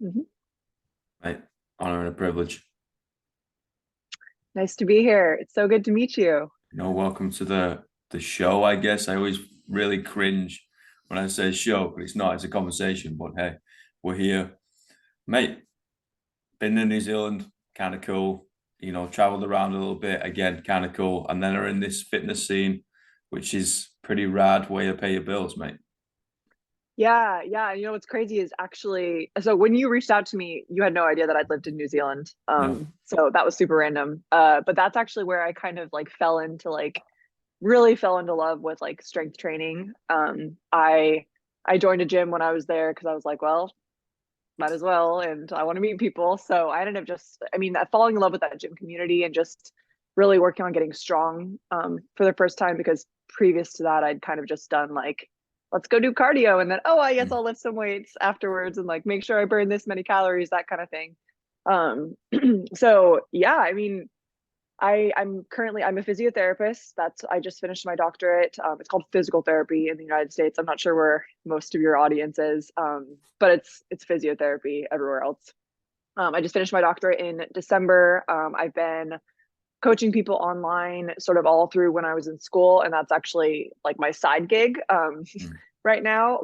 Mhm. Right. Honor and a privilege. Nice to be here. It's so good to meet you. Welcome to the show, I guess. I always really cringe when I say show, but it's not, it's a conversation. But hey, we're here. Mate, been to New Zealand, kind of cool. Traveled around a little bit, again, kind of cool. And then are in this fitness scene, which is pretty rad way to pay your bills, mate. Yeah, yeah. You know what's crazy is actually, so when you reached out to me, you had no idea that I'd lived in New Zealand. No. So that was super random. But that's actually where I kind of like fell into like really fell into love with like strength training. I joined a gym when I was there because I was like, well, might as well, and I want to meet people. So I ended up just, I mean, falling in love with that gym community and just really working on getting strong for the first time because previous to that, I'd kind of just done like, let's go do cardio, and then oh, I guess Mm. I'll lift some weights afterwards and like make sure I burn this many calories, that kind of thing. Um, so yeah, I mean, I'm a physiotherapist. I just finished my doctorate. It's called physical therapy in the United States. I'm not sure where most of your audience is, but it's physiotherapy everywhere else. I just finished my doctorate in December. I've been coaching people online sort of all through when I was in school, and that's actually like my side gig Mm. right now,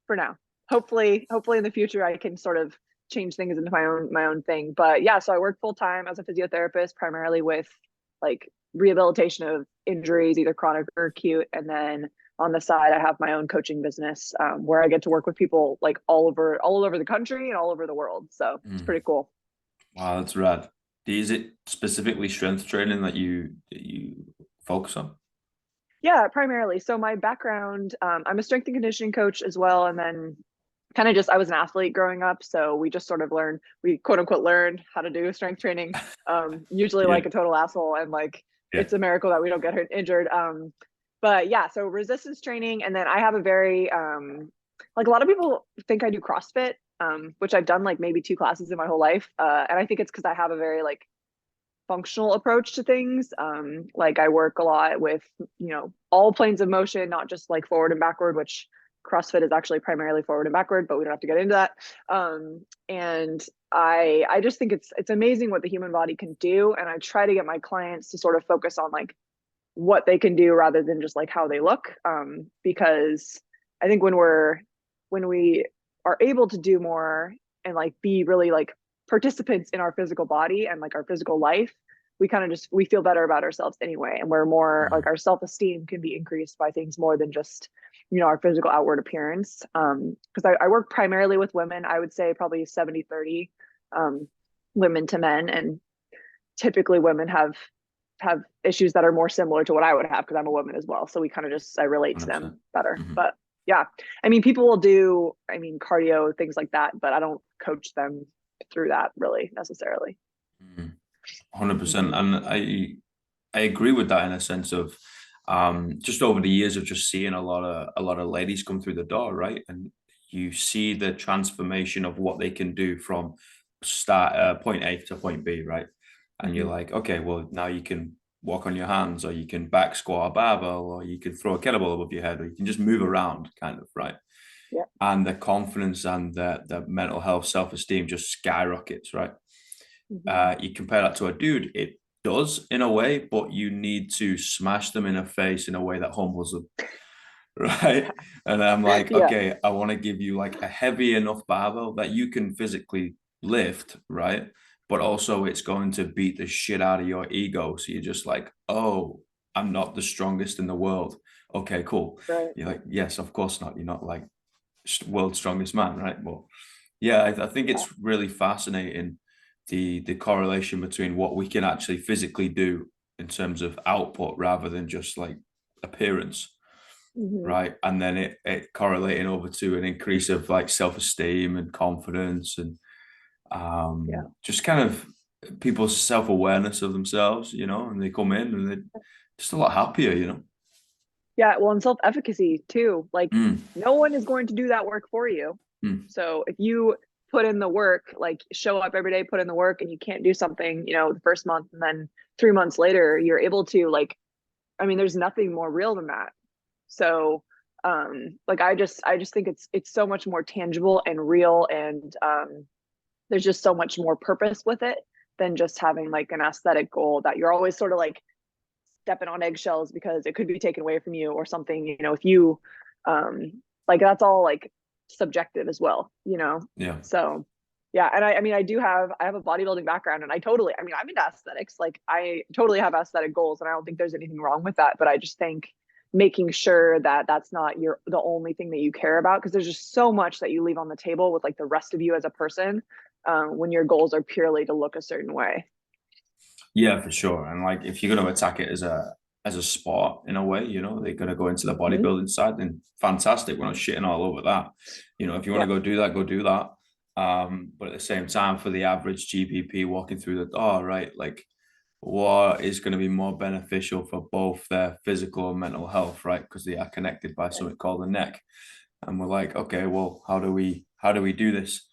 for now. Hopefully in the future I can sort of change things into my own thing. But yeah, so I work full time as a physiotherapist, primarily with like rehabilitation of injuries, either chronic or acute, and then on the side I have my own coaching business where I get to work with people like all over the country and all over the world. So it's Mm. pretty cool. Wow, that's rad. Is it specifically strength training that you focus on? Yeah, primarily. So my background, I'm a strength and conditioning coach as well, and then kind of just I was an athlete growing up, so we just sort of we quote unquote learned how to do strength training. Usually Yeah. like a total asshole, and like Yeah. it's a miracle that we don't get injured. But yeah, so resistance training, and then I have a very like a lot of people think I do CrossFit, which I've done like maybe two classes in my whole life, and I think it's because I have a very like functional approach to things. Like I work a lot with, all planes of motion, not just like forward and backward, which CrossFit is actually primarily forward and backward, but we don't have to get into that. And I just think it's amazing what the human body can do. And I try to get my clients to sort of focus on like what they can do rather than just like how they look. Because I think when we are able to do more and like be really like participants in our physical body and like our physical life, we kind of just we feel better about ourselves anyway, and we're more like Mm. our self-esteem can be increased by things more than just our physical outward appearance. Because I work primarily with women. I would say probably 70-30 women to men, and typically women have issues that are more similar to what I would have because I'm a woman as well. So we kind of just I relate to them 100%. better. Mhm. But yeah, I mean, people will do, I mean, cardio, things like that, but I don't coach them through that really necessarily. Mhm. 100%. Mhm. And I agree with that in a sense of just over the years of just seeing a lot of ladies come through the door, right? And you see the transformation of what they can do from start point A to point B, right? And you're Mhm. like, okay, well now you can walk on your hands, or you can back squat a barbell, or you can throw a kettlebell above your head, or you can just move around, kind of, right? Yeah. And the confidence and the mental health, self-esteem just skyrockets, right? Mhm. You compare that to a dude, it does in a way, but you need to smash them in the face in a way that humbles them, right? And I'm like, Yeah. okay, I want to give you like a heavy enough barbell that you can physically lift, right? But also it's going to beat the shit out of your ego. So you're just like, oh, I'm not the strongest in the world. Okay, cool. Right. You're like, yes, of course not. You're not like world's strongest man, right? Well, yeah, I think Yeah. it's really fascinating the correlation between what we can actually physically do in terms of output rather than just like appearance, Mhm. right? And then it correlating over to an increase of like self-esteem and confidence and Yeah. just kind of people's self-awareness of themselves, and they come in and they're just a lot happier. Yeah. Well, and self-efficacy too. Like Mm, no one is going to do that work for you. mm, So if you put in the work, like show up every day, put in the work, and you can't do something, the first month, and then 3 months later, you're able to like, I mean, there's nothing more real than that. So, like I just think it's so much more tangible and real, and there's just so much more purpose with it than just having like an aesthetic goal that you're always sort of like stepping on eggshells because it could be taken away from you or something, if you like that's all like subjective as well. Yeah. So yeah, and I mean I have a bodybuilding background, and I'm into aesthetics. Like I totally have aesthetic goals, and I don't think there's anything wrong with that, but I just think making sure that that's not the only thing that you care about, because there's just so much that you leave on the table with like the rest of you as a person, when your goals are purely to look a certain way. Yeah, for sure. And like if you're going to attack it as a sport in a way, they're going to go into the Mm-hmm. bodybuilding side, then fantastic. We're not shitting all over that. If you want Yeah, to go do that, go do that. But at the same time, for the average GPP walking through the door, right, like what is going to be more beneficial for both their physical and mental health, right? Because they are connected by something called the neck. And we're like, okay, well, how do we do this?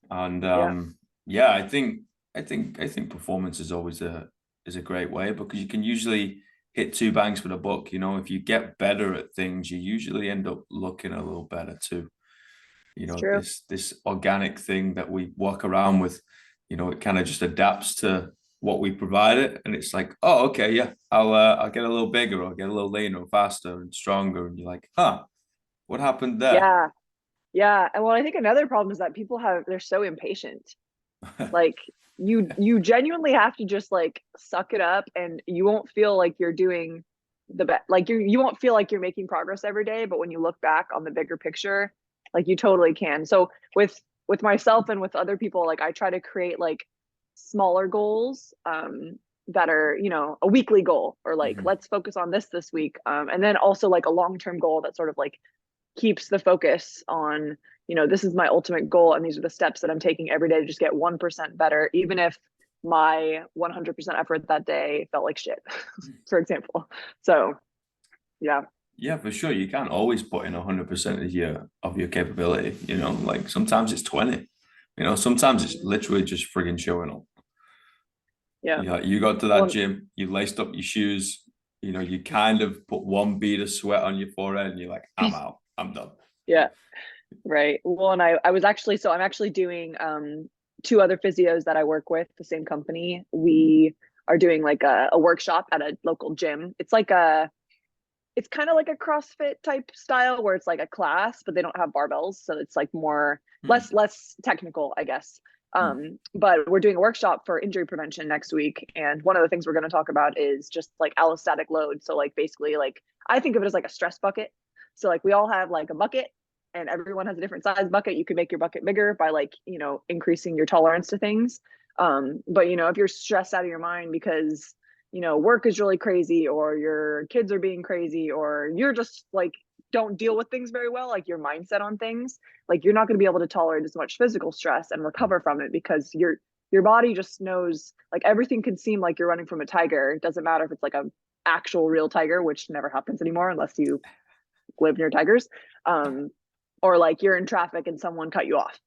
And yeah, yeah, I think performance is always a great way, because you can usually hit two bangs for the buck. If you get better at things, you usually end up looking a little better too. it's true. This organic thing that we walk around with, it kind of just adapts to what we provide it, and it's like, oh, okay, yeah, I'll get a little bigger, or get a little leaner, and faster, and stronger, and you're like, huh, what happened there? Yeah, yeah. And well, I think another problem is that they're so impatient. Like you genuinely have to just like suck it up, and you won't feel like you're doing the best. Like you won't feel like you're making progress every day, but when you look back on the bigger picture, like you totally can. So with myself and with other people, like I try to create like smaller goals, that are, a weekly goal, or like Mhm. let's focus on this week, and then also like a long-term goal that sort of like keeps the focus on, this is my ultimate goal, and these are the steps that I'm taking every day to just get 1% better, even if my 100% effort that day felt like shit, for example. So yeah. Yeah, for sure. You can't always put in 100% of your capability. Like sometimes it's 20. Sometimes it's literally just frigging showing up. Yeah. Yeah, you got to that Well, gym, you laced up your shoes, you kind of put one bead of sweat on your forehead, and you're like, I'm out, I'm done. yeah, right. Well, and I was actually, so I'm actually doing two other physios that I work with, the same company. We are doing like a workshop at a local gym. It's kind of like a CrossFit type style where it's like a class, but they don't have barbells. So it's like more Hmm. less technical, I guess. Hmm. But we're doing a workshop for injury prevention next week. And one of the things we're going to talk about is just like allostatic load. So like basically like I think of it as like a stress bucket. So like we all have like a bucket, and everyone has a different size bucket. You can make your bucket bigger by like, increasing your tolerance to things. But if you're stressed out of your mind because work is really crazy, or your kids are being crazy, or you're just like don't deal with things very well, like your mindset on things, like you're not going to be able to tolerate as much physical stress and recover from it, because your body just knows, like everything can seem like you're running from a tiger. It doesn't matter if it's like a actual real tiger, which never happens anymore unless you live near tigers, um, or like you're in traffic and someone cut you off.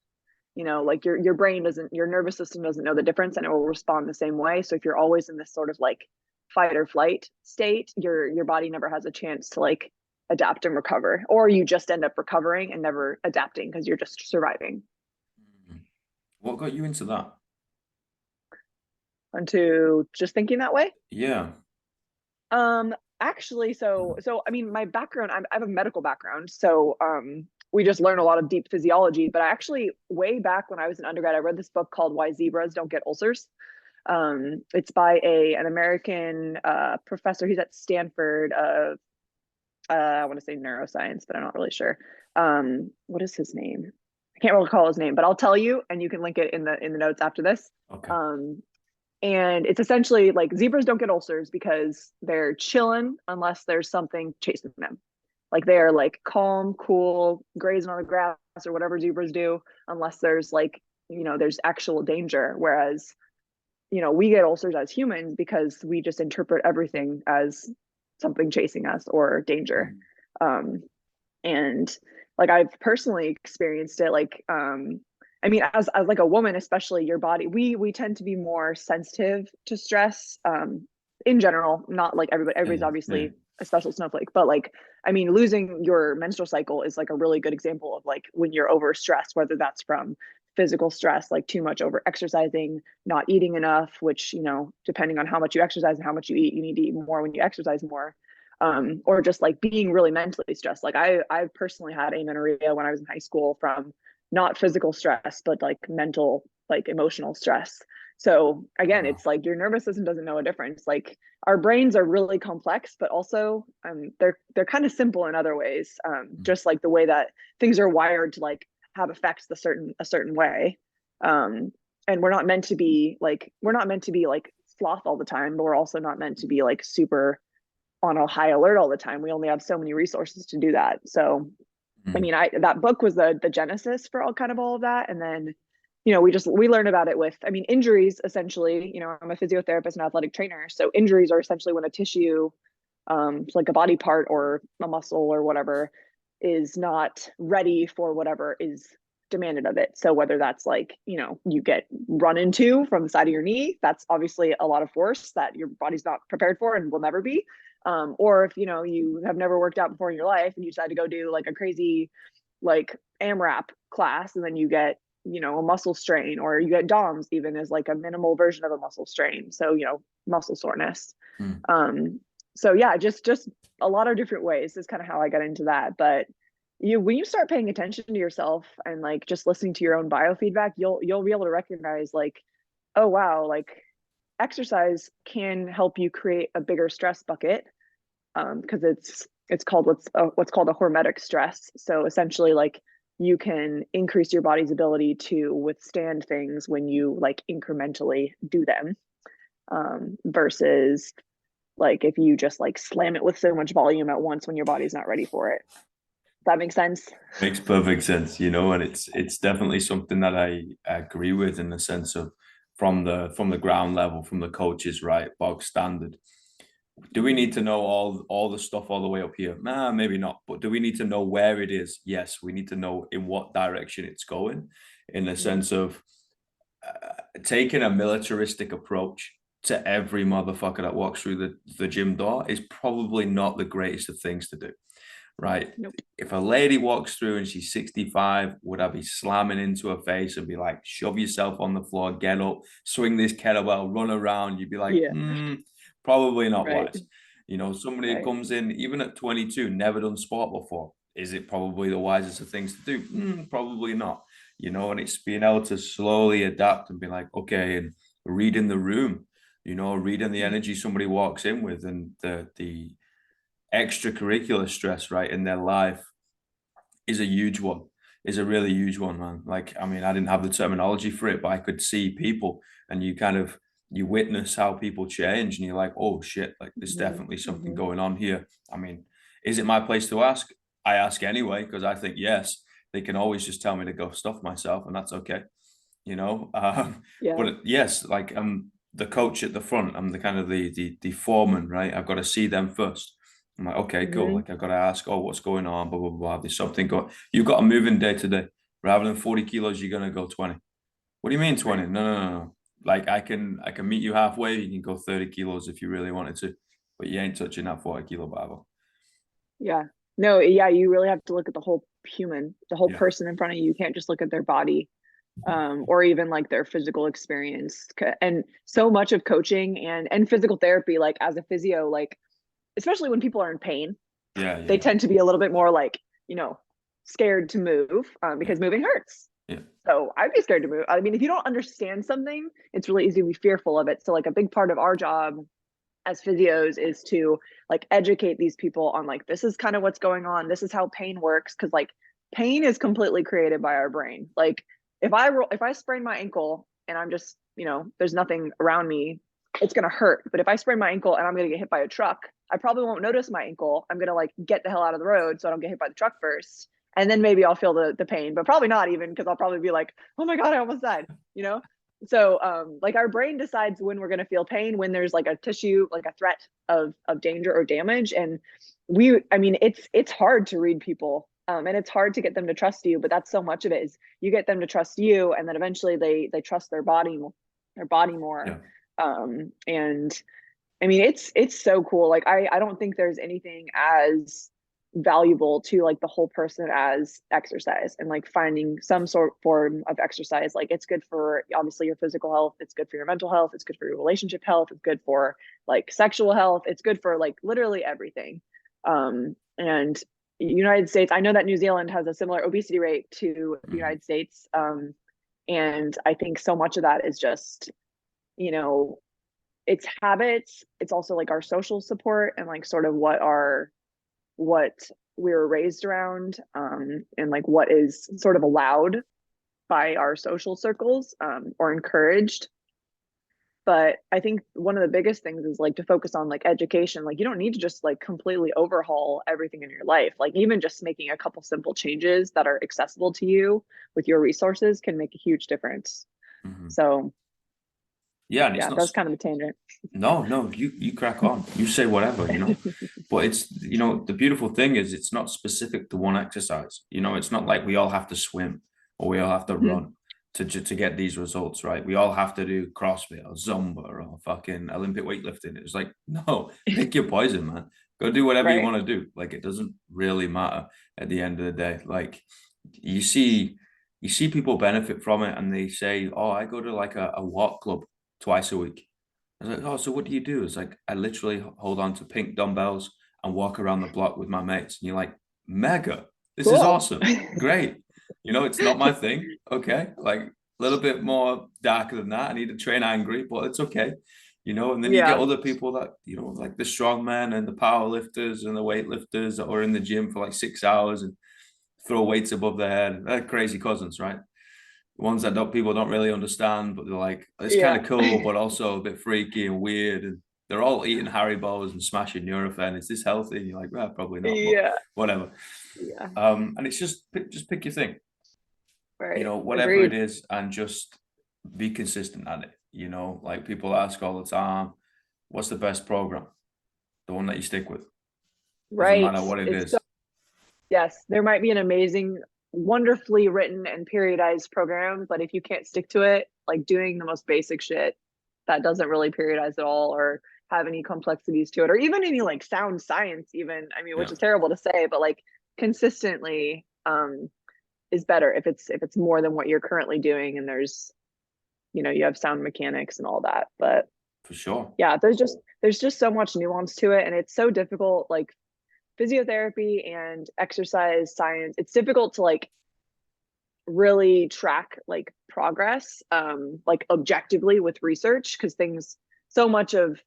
Like your brain doesn't, your nervous system doesn't know the difference, and it will respond the same way. So if you're always in this sort of like fight or flight state, your body never has a chance to like adapt and recover, or you just end up recovering and never adapting because you're just surviving. What got you into that? Onto just thinking that way. Yeah. Actually, so I mean, my background, I have a medical background, so we just learn a lot of deep physiology. But I actually, way back when I was an undergrad, I read this book called Why Zebras Don't Get Ulcers. It's by an American professor. He's at Stanford. I want to say neuroscience, but I'm not really sure. What is his name? I can't recall his name, but I'll tell you, and you can link it in the notes after this. Okay. And it's essentially like zebras don't get ulcers because they're chilling unless there's something chasing them. Like they are like calm, cool, grazing on the grass or whatever zebras do, unless there's like, there's actual danger. Whereas, we get ulcers as humans because we just interpret everything as something chasing us or danger. Mhm. Um, and like I've personally experienced it, like I mean, as like a woman, especially, your body, we tend to be more sensitive to stress, in general. Not like everybody's Yeah. Yeah. obviously a special snowflake, but like, I mean, losing your menstrual cycle is like a really good example of like when you're overstressed, whether that's from physical stress, like too much over exercising, not eating enough, which, you know, depending on how much you exercise and how much you eat, you need to eat more when you exercise more. Or just like being really mentally stressed. Like I personally had amenorrhea when I was in high school from not physical stress, but like mental, like emotional stress. So again, Wow. it's like your nervous system doesn't know a difference. Like our brains are really complex, but also they're kind of simple in other ways. Just like the way that things are wired to like have effects a certain way. And we're not meant to be like sloth all the time, but we're also not meant to be like super on a high alert all the time. We only have so many resources to do that. So I Mm. mean, that book was the genesis for all of that. And then, you know, we learn about it with, I mean, injuries essentially. You know, I'm a physiotherapist and athletic trainer, so injuries are essentially when a tissue, like a body part or a muscle or whatever, is not ready for whatever is demanded of it. So whether that's like, you know, you get run into from the side of your knee, that's obviously a lot of force that your body's not prepared for and will never be. Or if, you know, you have never worked out before in your life and you decide to go do like a crazy like AMRAP class, and then you get, you know, a muscle strain, or you get DOMS even as like a minimal version of a muscle strain. So, you know, muscle soreness. Mm. Um, so yeah, just a lot of different ways is kind of how I got into that. But when you start paying attention to yourself and like just listening to your own biofeedback, you'll be able to recognize like, oh wow, like exercise can help you create a bigger stress bucket, because it's called what's called a hormetic stress. So essentially, like you can increase your body's ability to withstand things when you like incrementally do them, versus like if you just like slam it with so much volume at once when your body's not ready for it. Does that make sense? Makes perfect sense, you know, and it's definitely something that I agree with in the sense of from the ground level, from the coaches, right, bog standard. Do we need to know all the stuff all the way up here? Nah, maybe not. But do we need to know where it is? Yes, we need to know in what direction it's going, in the Mm-hmm. sense of taking a militaristic approach to every motherfucker that walks through the gym door is probably not the greatest of things to do, right? Nope. If a lady walks through and she's 65, would I be slamming into her face and be like, shove yourself on the floor, get up, swing this kettlebell, run around? You'd be like, Yeah. probably not Right. wise. You know, somebody that Right. comes in, even at 22, never done sport before. Is it probably the wisest of things to do? Probably not. You know, and it's being able to slowly adapt and be like, okay, and reading the room, you know, reading the Mm-hmm. energy somebody walks in with and the extracurricular stress, right, in their life is a huge one, is a really huge one, man. Like, I mean, I didn't have the terminology for it, but I could see people and you kind of you witness how people change and you're like, oh shit, like there's definitely something Mm-hmm. going on here. I mean, is it my place to ask? I ask anyway, because I think yes, they can always just tell me to go stuff myself, and that's okay, you know. Yeah. But yes, like I'm the coach at the front, I'm the kind of the foreman, right? I've got to see them first. I'm like, okay, cool. Mm-hmm. Like I've got to ask, oh, what's going on? Blah blah blah. There's something going. You've got to move in day to day. Rather than 40 kilos, you're gonna go 20. What do you mean 20? Right. No, no, no, no. Like I can meet you halfway. You can go 30 kilos if you really wanted to, but you ain't touching that 40-kilo barbell. Yeah. No, yeah, you really have to look at the whole human, the whole Yeah. person in front of you. You can't just look at their body, or even like their physical experience. And so much of coaching and physical therapy, like as a physio, like especially when people are in pain, Yeah, they yeah, tend to be a little bit more like, you know, scared to move, yeah, because moving hurts. yeah. So I'd be scared to move. I mean, if you don't understand something, it's really easy to be fearful of it. So like a big part of our job as physios is to like educate these people on like, this is kind of what's going on, this is how pain works, because like pain is completely created by our brain. Like if I sprain my ankle and I'm just, you know, there's nothing around me, it's going to hurt. But if I sprain my ankle and I'm going to get hit by a truck, I probably won't notice my ankle. I'm going to like get the hell out of the road so I don't get hit by the truck first, and then maybe I'll feel the pain, but probably not, even, because I'll probably be like, oh my god, I almost died, you know. So like our brain decides when we're going to feel pain, when there's like a tissue, like a threat of danger or damage. And I mean, it's hard to read people, and it's hard to get them to trust you, but that's so much of it, is you get them to trust you, and then eventually they trust their body more. Yeah. And I mean, it's so cool. Like I don't think there's anything as valuable to like the whole person as exercise, and like finding some sort form of exercise. Like it's good for obviously your physical health, it's good for your mental health, it's good for your relationship health, it's good for like sexual health, it's good for like literally everything. And United States, I know that New Zealand has a similar obesity rate to the Mhm. United States. And I think so much of that is just, you know, it's habits, it's also like our social support and like sort of what we were raised around, and like what is sort of allowed by our social circles, or encouraged. But I think one of the biggest things is like to focus on like education. Like you don't need to just like completely overhaul everything in your life. Like even just making a couple simple changes that are accessible to you with your resources can make a huge difference. Mhm. So Yeah, and it's yeah, not. that's kind of a tangent. No, no, you crack on. You say whatever. But the beautiful thing is it's not specific to one exercise. It's not like we all have to swim or we all have to run to get these results, right? We all have to do CrossFit or Zumba or fucking Olympic weightlifting. It's like, no, pick your poison, man. Go do whatever you Right. want to do. Like it doesn't really matter at the end of the day. Like you see you see people benefit from it and they say, "Oh, I go to like a walk club twice a week." I was like, "Oh, so what do you do?" It's like, I literally hold on to pink dumbbells and walk around the block with my mates. And you're like, mega, this is Cool. awesome. Great. It's not my thing. Okay. Like a little bit more darker than that. I need to train angry, but it's okay. And then you get Yeah. other people that, like the strongmen and the power lifters and the weightlifters that are in the gym for like 6 hours and throw weights above their head. They're crazy cousins, right? Ones that people don't really understand, but they're like, it's kind Yeah. of cool, but also a bit freaky and weird. And they're all eating Haribo's and smashing Nurofen. Is this healthy? And you're like, well, probably not, but Yeah. whatever. Yeah. And it's just pick your thing, Right. whatever it Agreed. is, and just be consistent at it. Like people ask all the time, what's the best program? The one that you stick with. Doesn't Right. matter what it It's so, is. yes, there might be an amazing, wonderfully written and periodized program, but if you can't stick to it, like doing the most basic shit that doesn't really periodize at all or have any complexities to it, or even any like sound science, even, I mean, which Yeah, is terrible to say, but like consistently is better if it's more than what you're currently doing, and there's, you have sound mechanics and all that. But for sure. yeah, there's just so much nuance to it, and it's so difficult. Like physiotherapy and exercise science, it's difficult to like really track like progress, like objectively with research, because things, so much of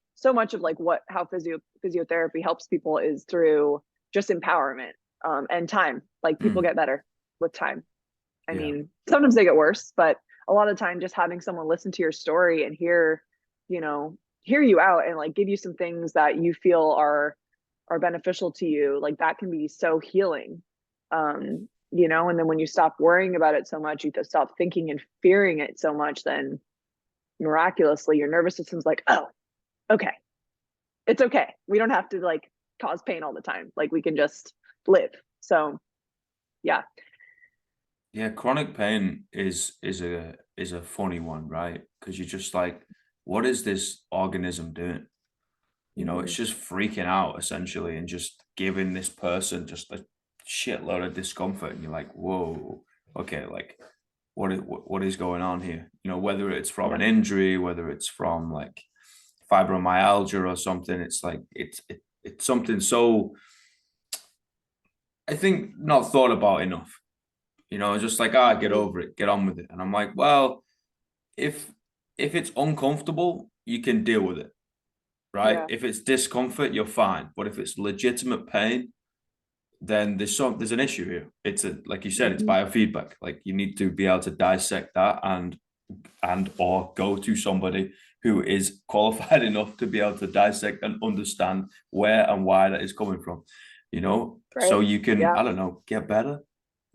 like what how physiotherapy helps people is through just empowerment, and time. Like people Mm, get better with time. I yeah, mean, sometimes they get worse, but a lot of time just having someone listen to your story and hear you out and like give you some things that you feel are beneficial to you, like that can be so healing. And then when you stop worrying about it so much, you just stop thinking and fearing it so much, then miraculously your nervous system's like, oh, okay, it's okay. We don't have to like cause pain all the time. Like we can just live. So yeah. yeah. Chronic pain is a funny one, right? Because you're just like, what is this organism doing? It's Mhm. just freaking out essentially and just giving this person just a shitload of discomfort. And you're like, whoa, okay, like what is going on here? Whether it's from Yeah. an injury, whether it's from like fibromyalgia or something, it's like it's something so, I think, not thought about enough. Just like, get Mhm. over it, get on with it. And I'm like, well, if if it's uncomfortable, you can deal with it, right? Yeah. If it's discomfort, you're fine. But if it's legitimate pain, then there's an issue here. It's like you said, it's Mhm. biofeedback. Like you need to be able to dissect that and or go to somebody who is qualified enough to be able to dissect and understand where and why that is coming from. So Right. you can, Yeah. I don't know, get better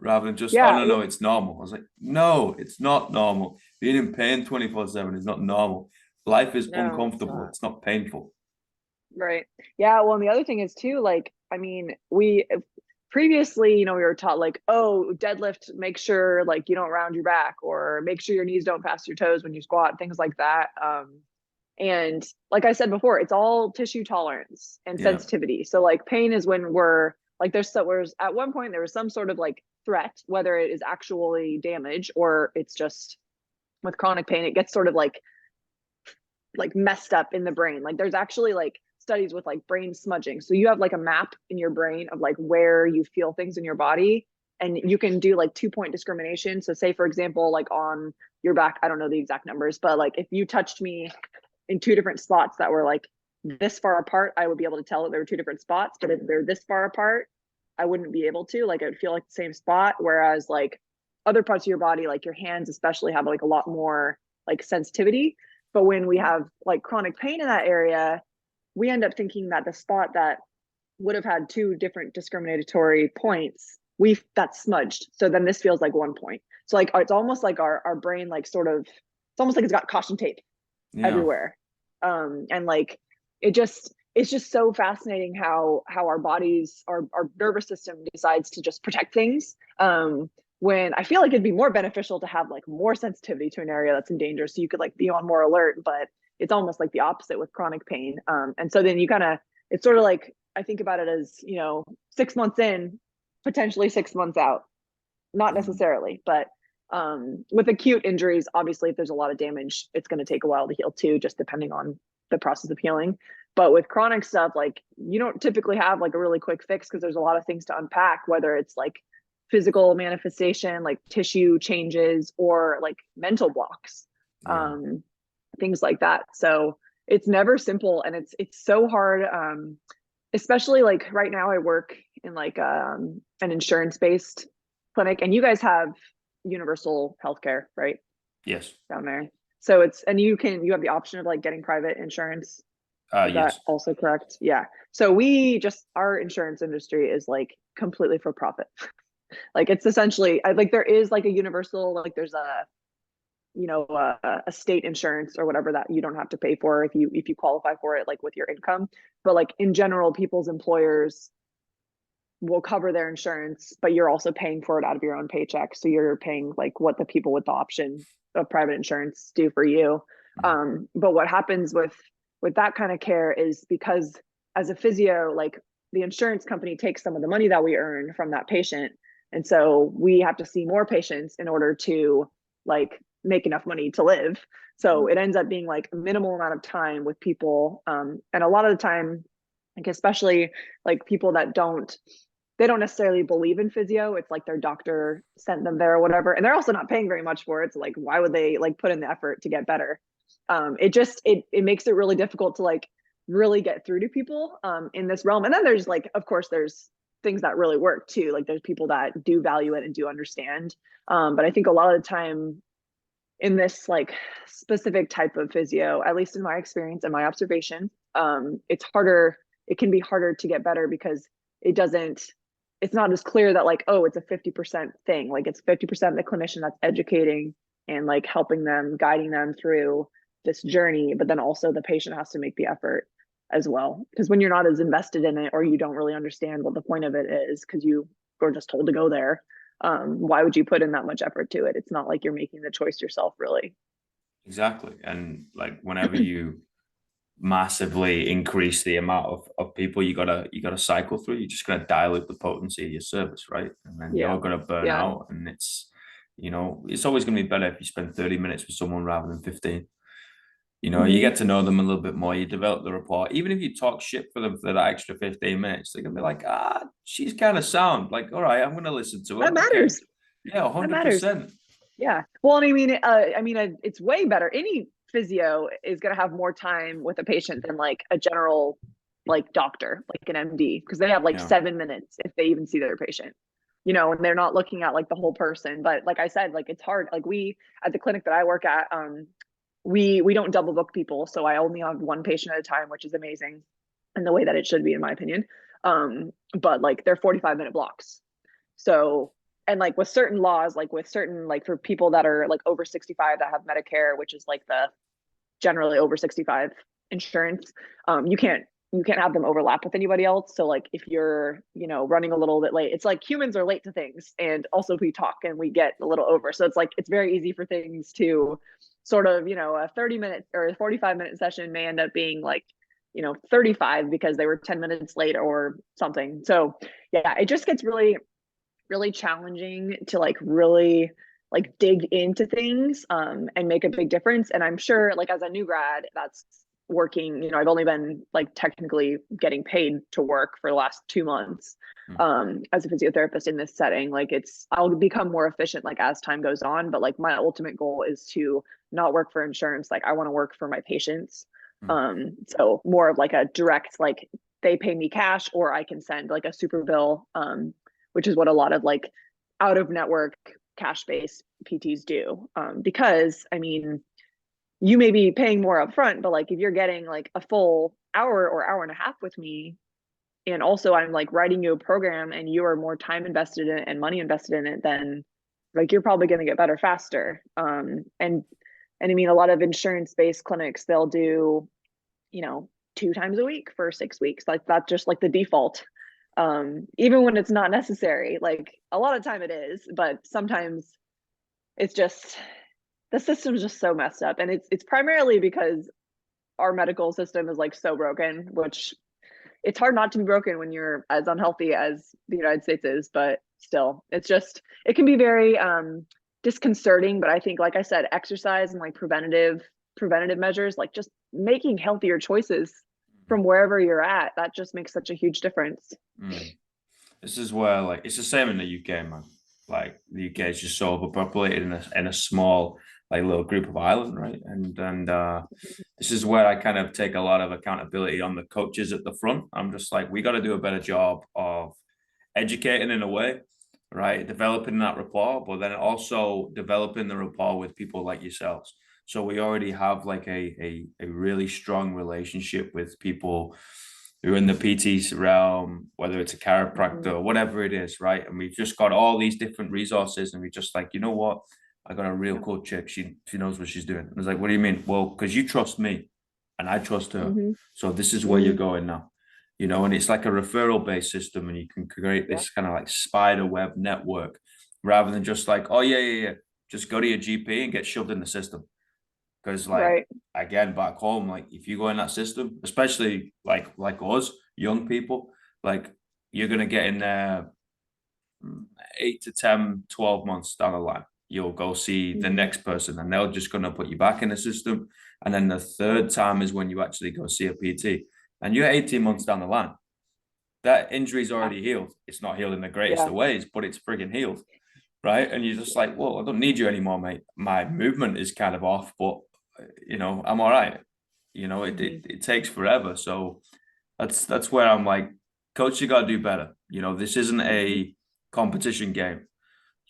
rather than just, oh Yeah. no, no, it's normal. I was like, no, it's not normal. Being in pain 24/7 is not normal. Life is No, it's uncomfortable. not. It's not painful. Right. Yeah. Well, and the other thing is too, like, I mean, we previously, we were taught like, oh, deadlift, make sure like you don't round your back, or make sure your knees don't pass your toes when you squat, things like that. And like I said before, it's all tissue tolerance and Yeah. sensitivity. So like pain is when we're Like whereas at one point there was some sort of like threat, whether it is actually damage or it's just with chronic pain, it gets sort of like messed up in the brain. Like there's actually like studies with like brain smudging. So you have like a map in your brain of like where you feel things in your body, and you can do like 2-point discrimination. So say for example, like on your back, I don't know the exact numbers, but like if you touched me in 2 different spots that were like this far apart, I would be able to tell that there were 2 different spots. But if they're this far apart, I wouldn't be able to. Like it would feel like the same spot. Whereas like other parts of your body, like your hands especially, have like a lot more like sensitivity. But when we have like chronic pain in that area, we end up thinking that the spot that would have had 2 different discriminatory points, that's smudged. So then this feels like 1 point. So like it's almost like our brain like sort of, it's almost like it's got caution tape Yeah. everywhere. And like it's just so fascinating how our bodies, our nervous system decides to just protect things. When I feel like it'd be more beneficial to have like more sensitivity to an area that's in danger, so you could like be on more alert, but it's almost like the opposite with chronic pain. And so then you kind of, it's sort of like, I think about it as, 6 months in, potentially 6 months out. Not necessarily, but with acute injuries, obviously, if there's a lot of damage, it's going to take a while to heal too, just depending on the process of healing. But with chronic stuff, like you don't typically have like a really quick fix because there's a lot of things to unpack, whether it's like physical manifestation, like tissue changes, or like mental blocks, Yeah. things like that. So it's never simple, and it's so hard. Especially like right now, I work in like an insurance based clinic, and you guys have universal healthcare, right, Yes. down there. So and you have the option of like getting private insurance. Is that Yes. also correct? Yeah. So our insurance industry is like completely for profit. Like it's essentially like there is like a universal, like there's a state insurance or whatever that you don't have to pay for if you qualify for it, like with your income. But like in general, people's employers will cover their insurance, but you're also paying for it out of your own paycheck. So you're paying like what the people with the option of private insurance do for you. But what happens with that kind of care is, because as a physio, like the insurance company takes some of the money that we earn from that patient. And so we have to see more patients in order to like make enough money to live. So it ends up being like a minimal amount of time with people. And a lot of the time, like especially like people that they don't necessarily believe in physio. It's like their doctor sent them there or whatever. And they're also not paying very much for it. So like, why would they like put in the effort to get better? It makes it really difficult to like really get through to people in this realm. And then there's like, of course, there's things that really work too. Like there's people that do value it and do understand. But I think a lot of the time in this like specific type of physio, at least in my experience and my observation, it can be harder to get better because it's not as clear that like, oh, it's a 50% thing. Like it's 50% the clinician that's educating and like helping them, guiding them through this journey. But then also the patient has to make the effort as well. Because when you're not as invested in it, or you don't really understand what the point of it is, because you were just told to go there, why would you put in that much effort to it? It's not like you're making the choice yourself, really. Exactly. And like whenever you massively increase the amount of people you gotta cycle through, you're just gonna dilute the potency of your service, right? And then Yeah. you're gonna burn Yeah. out. And it's always gonna be better if you spend 30 minutes with someone rather than 15. You Mm-hmm. get to know them a little bit more, you develop the rapport. Even if you talk shit for them for that extra 15 minutes, they're gonna be like, she's kind of sound. Like, all right, I'm gonna listen to That her. Okay. matters. Yeah, That matters. 100%. Yeah. Well, and it's way better. Any physio is going to have more time with a patient than like a general like doctor, like an MD, because they have like Yeah. 7 minutes if they even see their patient, and they're not looking at like the whole person. But like I said, like it's hard. Like we at the clinic that I work at, we don't double book people, so I only have one patient at a time, which is amazing, and the way that it should be in my opinion. But like they're 45-minute blocks. So, and like with certain laws, like with certain, like for people that are like over 65 that have Medicare, which is like the generally over 65 insurance, you can't have them overlap with anybody else. So like if you're, running a little bit late, it's like humans are late to things. And also we talk and we get a little over. So it's like, it's very easy for things to sort of, a 30-minute or a 45-minute session may end up being like, 35 because they were 10 minutes late or something. So yeah, it just gets really, really challenging to like really like dig into things and make a big difference. And I'm sure like as a new grad, that's working, I've only been like technically getting paid to work for the last 2 months as a physiotherapist in this setting. Like I'll become more efficient like as time goes on, but like my ultimate goal is to not work for insurance. Like I want to work for my patients. So more of like a direct, like they pay me cash or I can send like a super bill, which is what a lot of like out of network cash based PTs do. Because I mean, you may be paying more upfront, but like if you're getting like a full hour or hour and a half with me, and also I'm like writing you a program and you are more time invested in it and money invested in it, then like you're probably going to get better faster. And I mean, a lot of insurance based clinics, they'll do, 2 times a week for 6 weeks. Like that's just like the default. Even when it's not necessary, like a lot of time it is, but sometimes it's just the system's just so messed up. And it's primarily because our medical system is like so broken, which it's hard not to be broken when you're as unhealthy as the United States is, but still, it can be very disconcerting. But I think, like I said, exercise and like preventative measures, like just making healthier choices from wherever you're at, that just makes such a huge difference. This is where like it's the same in the UK, man. Like the UK is just so overpopulated in a small like little group of island, right? And this is where I kind of take a lot of accountability on the coaches at the front. I'm just like, we got to do a better job of educating in a way, right? Developing that rapport, but then also developing the rapport with people like yourselves. So we already have like a really strong relationship with people who are in the PT realm, whether it's a chiropractor or whatever it is, right? And we've just got all these different resources, and we just like, you know what? I got a real cool chick. She knows what she's doing. I was like, what do you mean? Well, because you trust me and I trust her. So this is where you're going now. And it's like a referral based system, and you can create this kind of like spider web network rather than just like, oh yeah. Just go to your GP and get shoved in the system. Because like again, back home, like if you go in that system, especially like us, young people, like you're gonna get in there 8 to 10, 12 months down the line. You'll go see the next person and they're just gonna put you back in the system. And then the third time is when you actually go see a PT. And you're 18 months down the line. That injury's already healed. It's not healed in the greatest of ways, but it's friggin' healed. Right. And you're just like, well, I don't need you anymore, mate. My movement is kind of off, but I'm all right. It takes forever. So that's where I'm like, coach, you gotta do better. This isn't a competition game.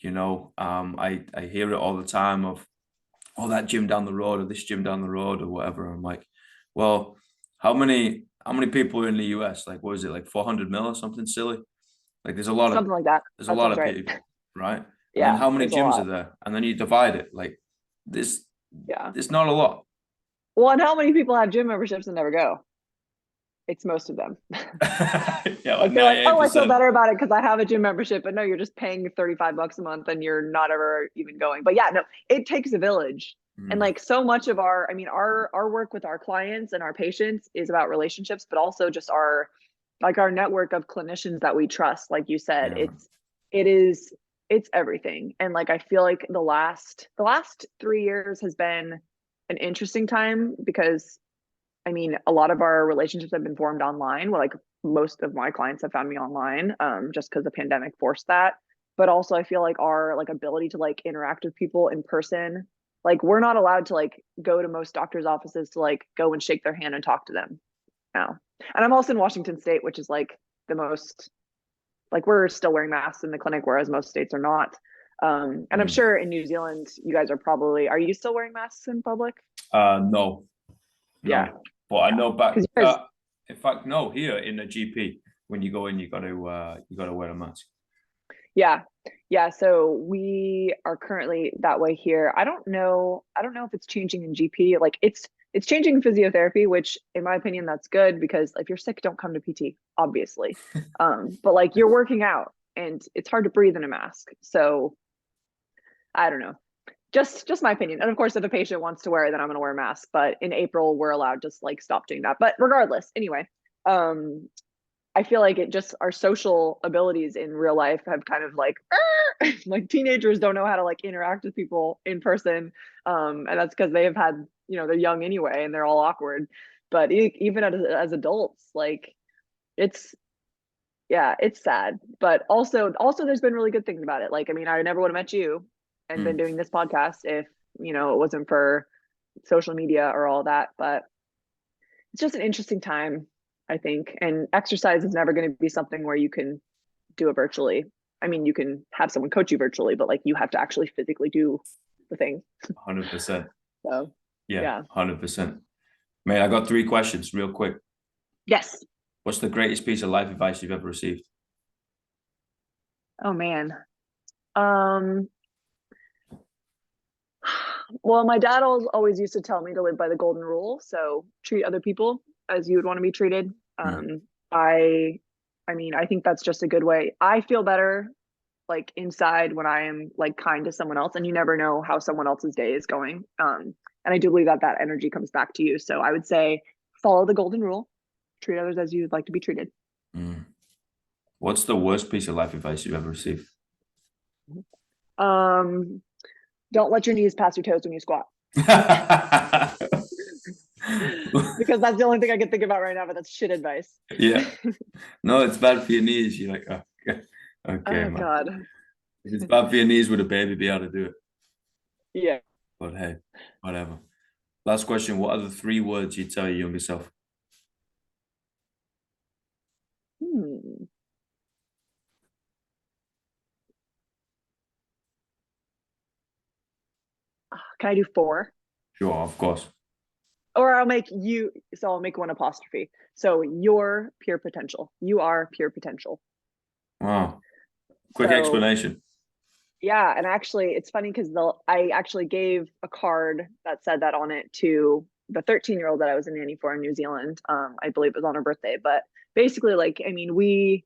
I hear it all the time of that gym down the road or this gym down the road or whatever. I'm like, well, how many people are in the US? Like, what is it, like 400 mil or something silly? Like there's a lot something like that. There's a lot of people, right? And Yeah, then how many gyms are there? And then you divide it. Like this, it's not a lot. Well, and how many people have gym memberships and never go? It's most of them. Like they're like, oh, I feel better about it because I have a gym membership. But no, you're just paying $35 a month and you're not ever even going. But yeah, no, it takes a village. And like so much of our work with our clients and our patients is about relationships, but also just our network of clinicians that we trust. Like you said, it's everything. And like I feel like the last 3 years has been an interesting time because I mean, a lot of our relationships have been formed online. Well, like most of my clients have found me online, just because the pandemic forced that. But also, I feel like our like ability to like interact with people in person, like we're not allowed to like go to most doctors' offices to like go and shake their hand and talk to them now. And I'm also in Washington State, which is like the most like we're still wearing masks in the clinic, whereas most states are not. And I'm sure in New Zealand, you guys are you still wearing masks in public? No. Yeah. But I know back. In fact, no. Here in the GP, when you go in, you got to wear a mask. Yeah. So we are currently that way here. I don't know if it's changing in GP. Like it's changing in physiotherapy, which in my opinion, that's good because if you're sick, don't come to PT, obviously. But like you're working out and it's hard to breathe in a mask. So I don't know. Just my opinion. And of course, if a patient wants to wear it, then I'm going to wear a mask. But in April, we're allowed to like stop doing that. But regardless, anyway, I feel like it just our social abilities in real life have kind of like teenagers don't know how to like interact with people in person. And that's because they have had, they're young anyway and they're all awkward. But even as adults, like it's, yeah, it's sad. But also there's been really good things about it. Like, I mean, I never would have met you and been doing this podcast if, it wasn't for social media or all that. But it's just an interesting time, I think. And exercise is never going to be something where you can do it virtually. I mean, you can have someone coach you virtually, but like you have to actually physically do the thing. 100%. So, Yeah, 100%. Mate, I got 3 questions real quick. Yes. What's the greatest piece of life advice you've ever received? Oh man. Well, my dad always used to tell me to live by the golden rule. So treat other people as you would want to be treated. I mean, I think that's just a good way. I feel better like inside when I am like kind to someone else, and you never know how someone else's day is going. And I do believe that energy comes back to you. So I would say follow the golden rule, treat others as you'd like to be treated. What's the worst piece of life advice you've ever received? Don't let your knees pass your toes when you squat. Because that's the only thing I can think about right now, but that's shit advice. Yeah. No, it's bad for your knees. You're like, oh, okay, oh man. God. If it's bad for your knees, would a baby be able to do it? Yeah. But hey, whatever. Last question. What are the 3 words you'd tell your younger self? Can I do 4? Sure, of course. Or I'll make one apostrophe. So your pure potential. You are pure potential. Wow. Quick explanation. Yeah, and actually it's funny because I actually gave a card that said that on it to the 13-year-old that I was a nanny for in New Zealand. I believe it was on her birthday, but basically, like, I mean, we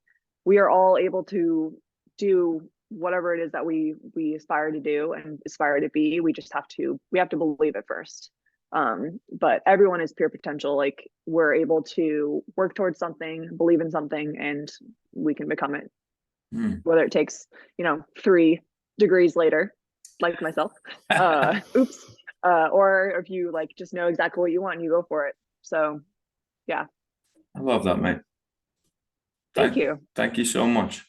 are all able to do whatever it is that we aspire to do and aspire to be. We have to believe it first. But everyone is pure potential. Like, we're able to work towards something, believe in something, and we can become it. Whether it takes 3 degrees later, like myself, or if you like just know exactly what you want and you go for it. So yeah, I love that, mate. Thank you. Thank you so much.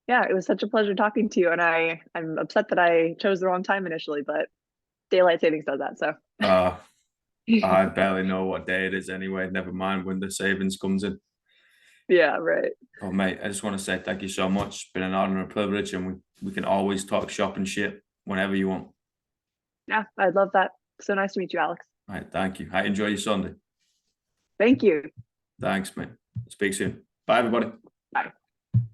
Yeah, it was such a pleasure talking to you, and I'm upset that I chose the wrong time initially, but daylight savings does that. So I barely know what day it is anyway, never mind when the savings comes in. Yeah, right. Oh mate, I just want to say thank you so much. It's been an honor and a privilege, and we can always talk shop and shit whenever you want. Yeah, I'd love that. So nice to meet you, Alex. All right, thank you. I enjoy your Sunday. Thank you. Thanks, mate. Speak soon. Bye, everybody. Bye.